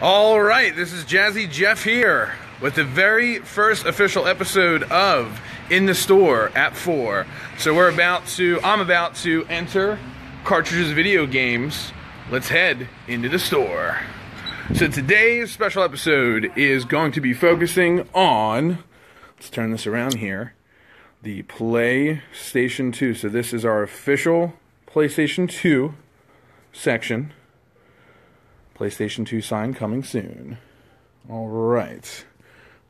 All right, this is Jazzy Jeff here with the very first official episode of In the Store at 4. So I'm about to enter Cartridges Video Games. Let's head into the store. So today's special episode is going to be focusing on, let's turn this around here, the PlayStation 2. So this is our official PlayStation 2 section. PlayStation 2 sign coming soon. Alright.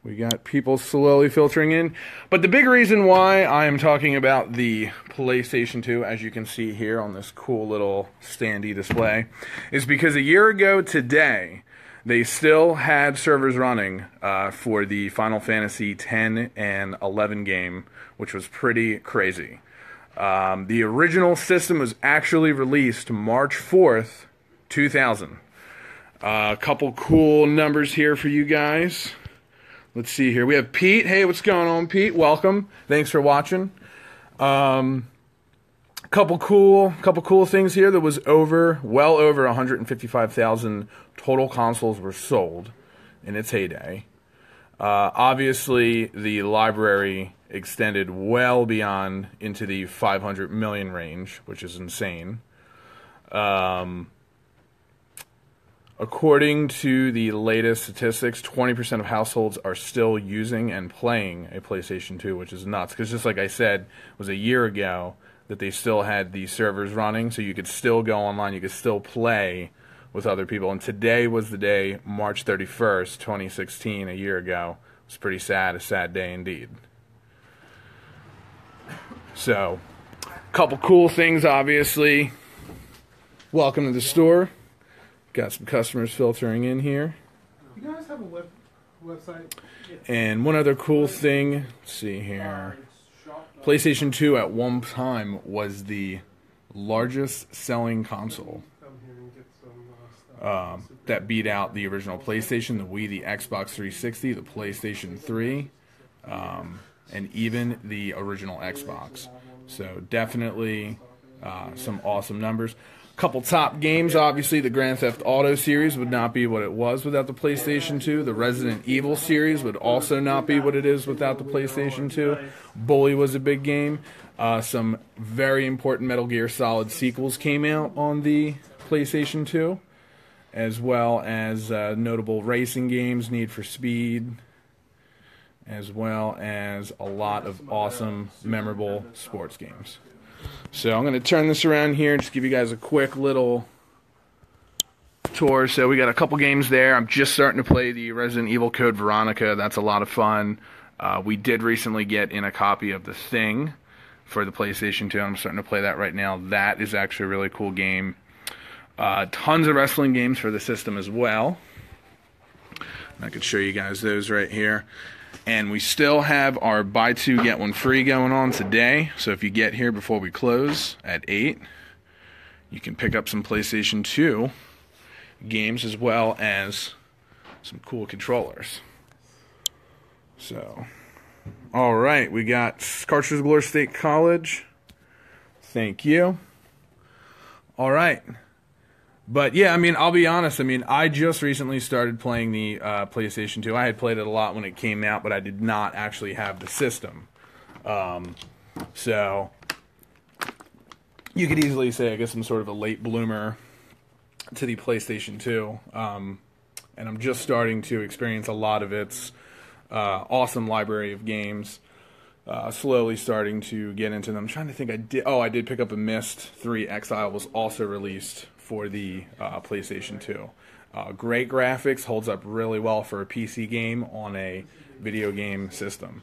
We got people slowly filtering in. But the big reason why I am talking about the PlayStation 2, as you can see here on this cool little standee display, is because a year ago today, they still had servers running for the Final Fantasy X and 11 game, which was pretty crazy. The original system was actually released March 4th, 2000. A couple cool numbers here for you guys. Let's see here. We have Pete. Hey, what's going on, Pete? Welcome. Thanks for watching. Couple cool things here. There was well over 155,000 total consoles were sold in its heyday. Obviously, the library extended well beyond into the 500 million range, which is insane. According to the latest statistics, 20% of households are still using and playing a PlayStation 2, which is nuts. Because just like I said, it was a year ago that they still had the servers running, so you could still go online, you could still play with other people. And today was the day, March 31st, 2016, a year ago. It was pretty sad, a sad day indeed. So, a couple cool things, obviously. Welcome to the store. Got some customers filtering in here. You guys have a website? And one other cool thing, let's see here. PlayStation 2 at one time was the largest selling console. That beat out the original PlayStation, the Wii, the Xbox 360, the PlayStation 3, and even the original Xbox. So definitely some awesome numbers. Couple top games, obviously the Grand Theft Auto series would not be what it was without the PlayStation 2. The Resident Evil series would also not be what it is without the PlayStation 2. Bully was a big game. Some very important Metal Gear Solid sequels came out on the PlayStation 2, as well as notable racing games, Need for Speed, as well as a lot of awesome, memorable sports games. So I'm going to turn this around here and just give you guys a quick little tour. So we got a couple games there. I'm just starting to play the Resident Evil Code Veronica. That's a lot of fun. We did recently get in a copy of The Thing for the PlayStation 2. I'm starting to play that right now. That is actually a really cool game. Tons of wrestling games for the system as well. I could show you guys those right here. And we still have our buy two, get one free going on today. So if you get here before we close at 8, you can pick up some PlayStation 2 games as well as some cool controllers. So, alright, we got Cartridges Galore State College. Thank you. Alright. But yeah, I mean, I'll be honest, I just recently started playing the PlayStation 2. I had played it a lot when it came out, but I did not actually have the system. So, you could easily say, I guess I'm sort of a late bloomer to the PlayStation 2. And I'm just starting to experience a lot of its awesome library of games. Slowly starting to get into them. I'm trying to think, I did pick up a Myst 3 Exile, was also released for the PlayStation 2. Great graphics, holds up really well for a PC game on a video game system.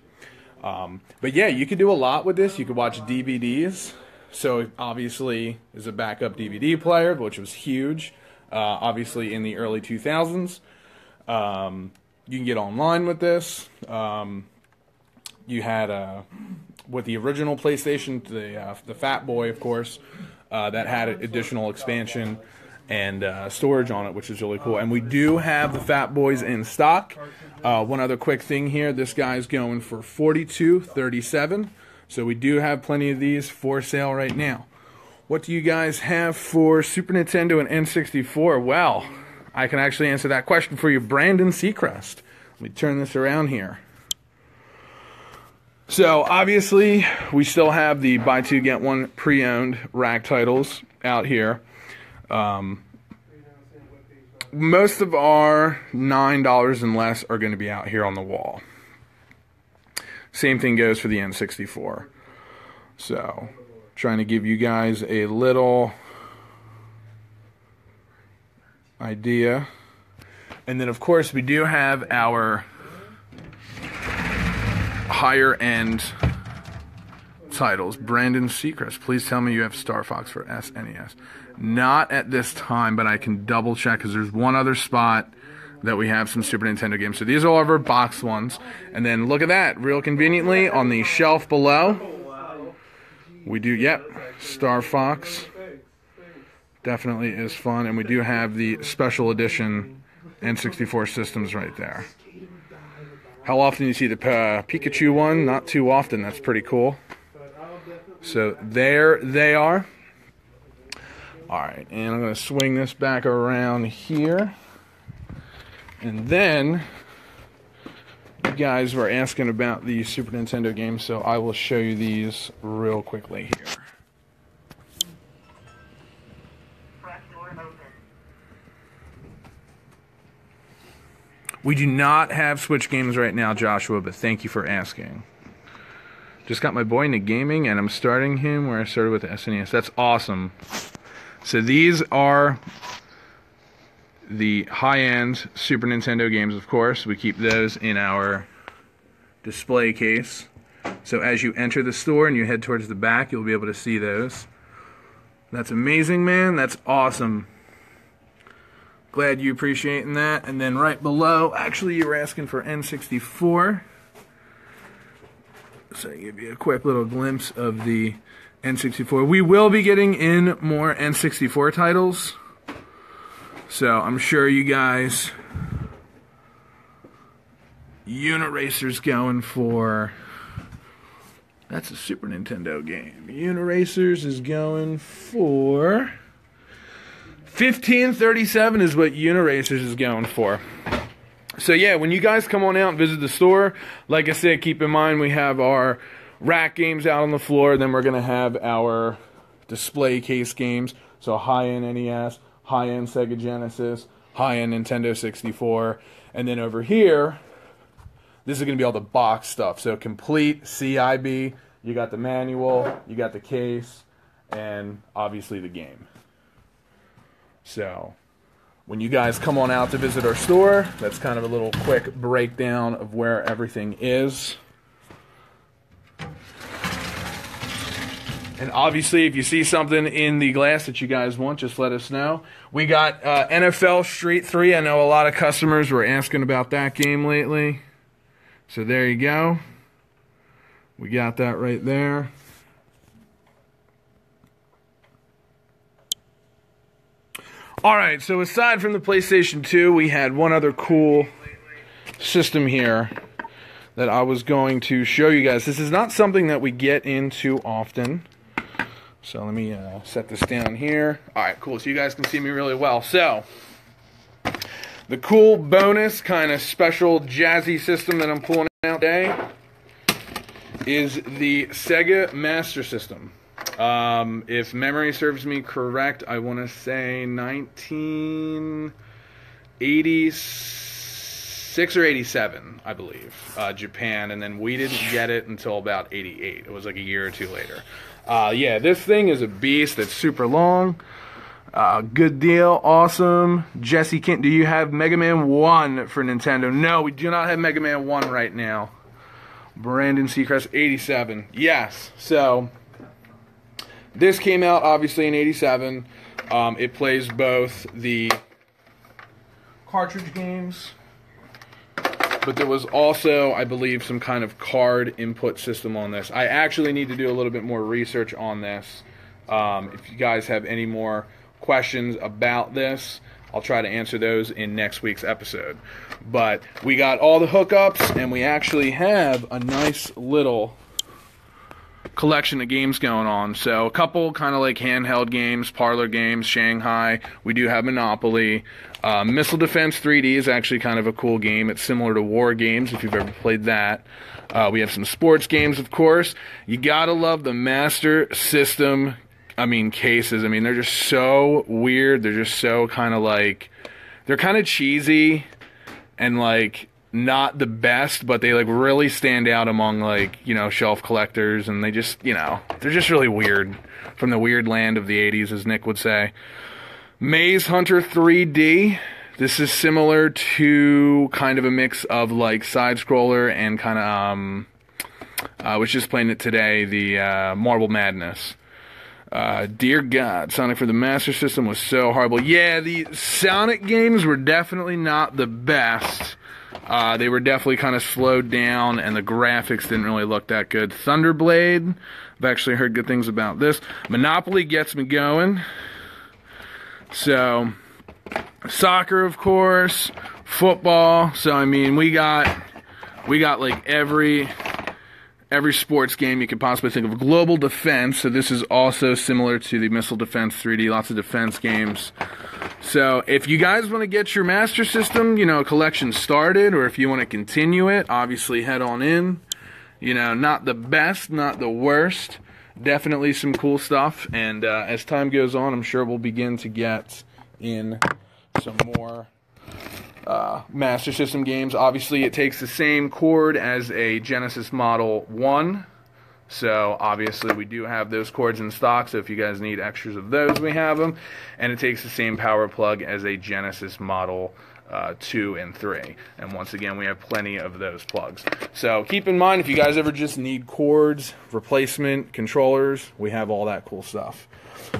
But yeah, you could do a lot with this. You could watch DVDs. So obviously, is a backup DVD player, which was huge. Obviously, in the early 2000s, you can get online with this. You had with the original PlayStation, the Fat Boy, of course. That had additional expansion and storage on it, which is really cool. And we do have the Fat Boys in stock. One other quick thing here, this guy's going for $42.37. So we do have plenty of these for sale right now. What do you guys have for Super Nintendo and N64? Well, I can actually answer that question for you, Brandon Seacrest. Let me turn this around here. So, obviously, we still have the buy two, get one pre-owned rack titles out here. Most of our $9 and less are going to be out here on the wall. Same thing goes for the N64. So, trying to give you guys a little idea. And then, of course, we do have our higher end titles. Brandon Seacrest, please tell me you have Star Fox for SNES. Not at this time, but I can double check because there's one other spot that we have some Super Nintendo games. So these are all of our box ones. And then look at that, real conveniently on the shelf below, we do, yep, Star Fox. Definitely is fun. And we do have the special edition N64 systems right there. How often do you see the Pikachu one? Not too often. That's pretty cool. So there they are. Alright, and I'm going to swing this back around here. And then, you guys were asking about the Super Nintendo games, so I will show you these real quickly here. We do not have Switch games right now, Joshua, but thank you for asking. Just got my boy into gaming, and I'm starting him where I started with the SNES. That's awesome. So these are the high-end Super Nintendo games, of course. We keep those in our display case. So as you enter the store and you head towards the back, you'll be able to see those. That's amazing, man. That's awesome. Glad you appreciating that. And then right below, actually you were asking for N64. So I give you a quick little glimpse of the N64. We will be getting in more N64 titles. So I'm sure you guys, Uniracer's going for, that's a Super Nintendo game. Uniracers is going for $15.37 is what Uniracers is going for. So yeah, when you guys come on out and visit the store, like I said, keep in mind we have our rack games out on the floor. Then we're going to have our display case games. So high-end NES, high-end Sega Genesis, high-end Nintendo 64. And then over here, this is going to be all the box stuff. So complete CIB. You got the manual, you got the case, and obviously the game. So when you guys come on out to visit our store, that's kind of a little quick breakdown of where everything is. And obviously, if you see something in the glass that you guys want, just let us know. We got NFL Street 3. I know a lot of customers were asking about that game lately. So there you go. We got that right there. Alright, so aside from the PlayStation 2, we had one other cool system here that I was going to show you guys. This is not something that we get into often. So let me set this down here. Alright, cool. So you guys can see me really well. So, the cool bonus kind of special jazzy system that I'm pulling out today is the Sega Master System. If memory serves me correct, I want to say 1986 or 87, I believe, Japan, and then we didn't get it until about 88. It was like a year or two later. Yeah, this thing is a beast. It's super long. Good deal. Awesome. Jesse Kent, do you have Mega Man 1 for Nintendo? No, we do not have Mega Man 1 right now. Brandon Seacrest, 87. Yes. So, this came out obviously in 87. It plays both the cartridge games, but there was also, I believe, some kind of card input system on this. I actually need to do a little bit more research on this. If you guys have any more questions about this, I'll try to answer those in next week's episode. But we got all the hookups, and we actually have a nice little collection of games going on. So a couple kind of like handheld games, parlor games, Shanghai. We do have Monopoly. Missile Defense 3D is actually kind of a cool game. It's similar to War Games if you've ever played that. We have some sports games, of course. You gotta love the Master System, cases. They're just so weird. They're just so kind of like, they're kind of cheesy and like not the best, but they like really stand out among like, shelf collectors, and they just, they're just really weird, from the weird land of the 80s, as Nick would say. Maze Hunter 3D. This is similar to kind of a mix of like side scroller and kind of I was just playing it today, the Marble Madness. Dear God, Sonic for the Master System was so horrible. Yeah, the Sonic games were definitely not the best. They were definitely kind of slowed down, and the graphics didn't really look that good. Thunderblade, I've actually heard good things about this. Monopoly gets me going. So, soccer, of course, football. So, we got like every sports game you could possibly think of. Global Defense, so this is also similar to the Missile Defense 3D, lots of defense games. So if you guys want to get your Master System, collection started, or if you want to continue it, obviously head on in. Not the best, not the worst. Definitely some cool stuff, and as time goes on, I'm sure we'll begin to get in some more Master System games. Obviously, it takes the same cord as a Genesis Model 1. So, obviously, we do have those cords in stock, so if you guys need extras of those, we have them. And it takes the same power plug as a Genesis Model 2 and 3. And once again, we have plenty of those plugs. So, keep in mind, if you guys ever just need cords, replacement, controllers, we have all that cool stuff.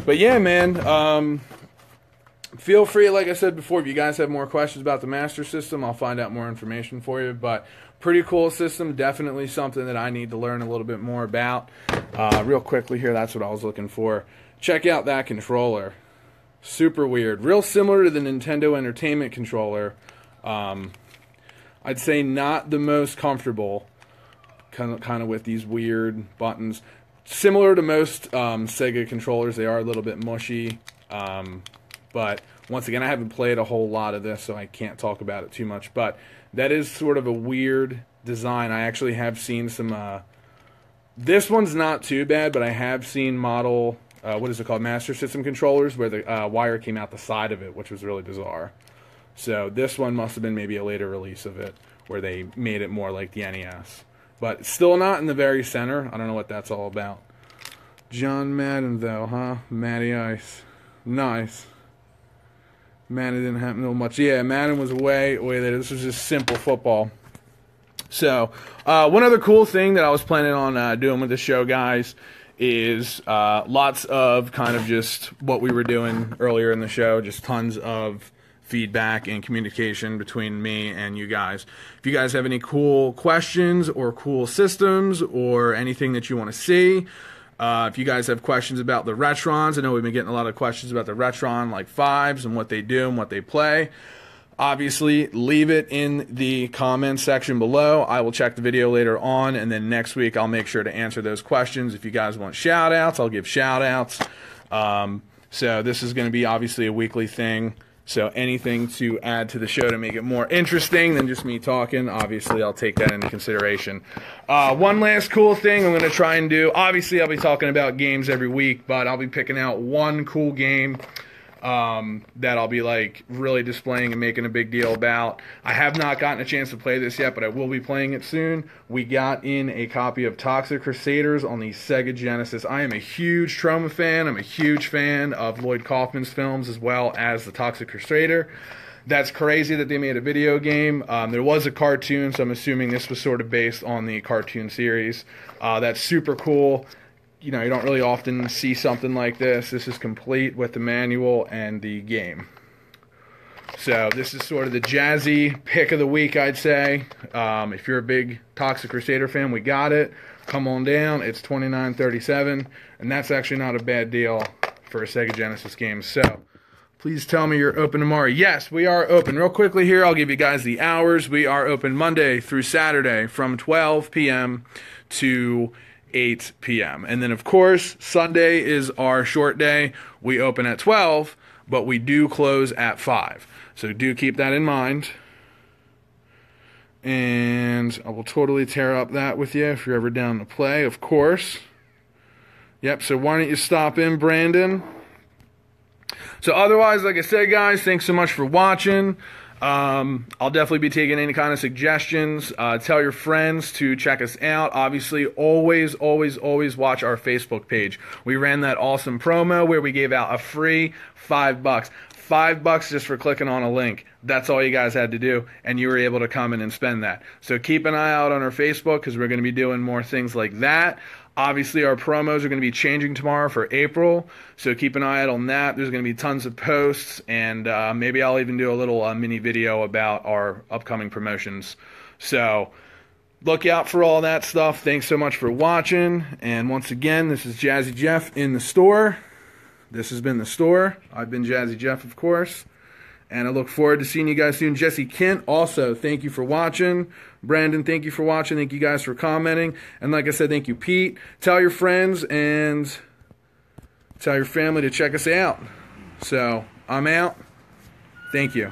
But yeah, man, feel free, like I said before, if you guys have more questions about the Master System, I'll find out more information for you. But pretty cool system, definitely something that I need to learn a little bit more about. Real quickly here, that's what I was looking for. Check out that controller. Super weird. Real similar to the Nintendo Entertainment Controller. I'd say not the most comfortable, kind of with these weird buttons. Similar to most Sega controllers, they are a little bit mushy. But once again, I haven't played a whole lot of this, so I can't talk about it too much. But that is sort of a weird design. I actually have seen some... this one's not too bad, but I have seen model... what is it called? Master System controllers, where the wire came out the side of it, which was really bizarre. So this one must have been maybe a later release of it, where they made it more like the NES. But still not in the very center. I don't know what that's all about. John Madden, though, huh? Matty Ice. Nice. Madden didn't happen to much. Yeah, Madden was way later. This was just simple football. So, one other cool thing that I was planning on doing with the show, guys, is lots of kind of just what we were doing earlier in the show, just tons of feedback and communication between me and you guys. If you guys have any cool questions or cool systems or anything that you want to see, if you guys have questions about the Retrons, I know we've been getting a lot of questions about the Retron like 5s and what they do and what they play. Obviously, leave it in the comments section below. I will check the video later on, and then next week I'll make sure to answer those questions. If you guys want shout-outs, I'll give shout-outs. So this is going to be obviously a weekly thing. So anything to add to the show to make it more interesting than just me talking, obviously I'll take that into consideration. One last cool thing I'm going to try and do. Obviously I'll be talking about games every week, but I'll be picking out one cool game that I'll be like really displaying and making a big deal about. I have not gotten a chance to play this yet, but I will be playing it soon. We got in a copy of Toxic Crusaders on the Sega Genesis. I am a huge Troma fan. I'm a huge fan of Lloyd Kaufman's films as well as the Toxic Crusader. That's crazy that they made a video game. There was a cartoon, so I'm assuming this was sort of based on the cartoon series. That's super cool. You know, you don't really often see something like this. This is complete with the manual and the game. So this is sort of the jazzy pick of the week, I'd say. If you're a big Toxic Crusader fan, we got it. Come on down. It's $29.37, and that's actually not a bad deal for a Sega Genesis game. So please tell me you're open tomorrow. Yes, we are open. Real quickly here, I'll give you guys the hours. We are open Monday through Saturday from 12 p.m. to 8 p.m. And then, of course, Sunday is our short day. We open at 12, but we do close at 5. So do keep that in mind. And I will totally tear up that with you if you're ever down to play, of course. Yep, so why don't you stop in, Brandon? So otherwise, like I said, guys, thanks so much for watching. I'll definitely be taking any kind of suggestions. Tell your friends to check us out. Obviously, always watch our Facebook page. We ran that awesome promo where we gave out a free $5. $5 just for clicking on a link. That's all you guys had to do, and you were able to come in and spend that. So keep an eye out on our Facebook because we're going to be doing more things like that. Obviously, our promos are going to be changing tomorrow for April, so keep an eye out on that. There's going to be tons of posts, and maybe I'll even do a little mini video about our upcoming promotions. So look out for all that stuff. Thanks so much for watching, and once again, this is Jazzy Jeff in the store. This has been the store. I've been Jazzy Jeff, of course. And I look forward to seeing you guys soon. Jesse Kent, also, thank you for watching. Brandon, thank you for watching. Thank you guys for commenting. And like I said, thank you, Pete. Tell your friends and tell your family to check us out. So, I'm out. Thank you.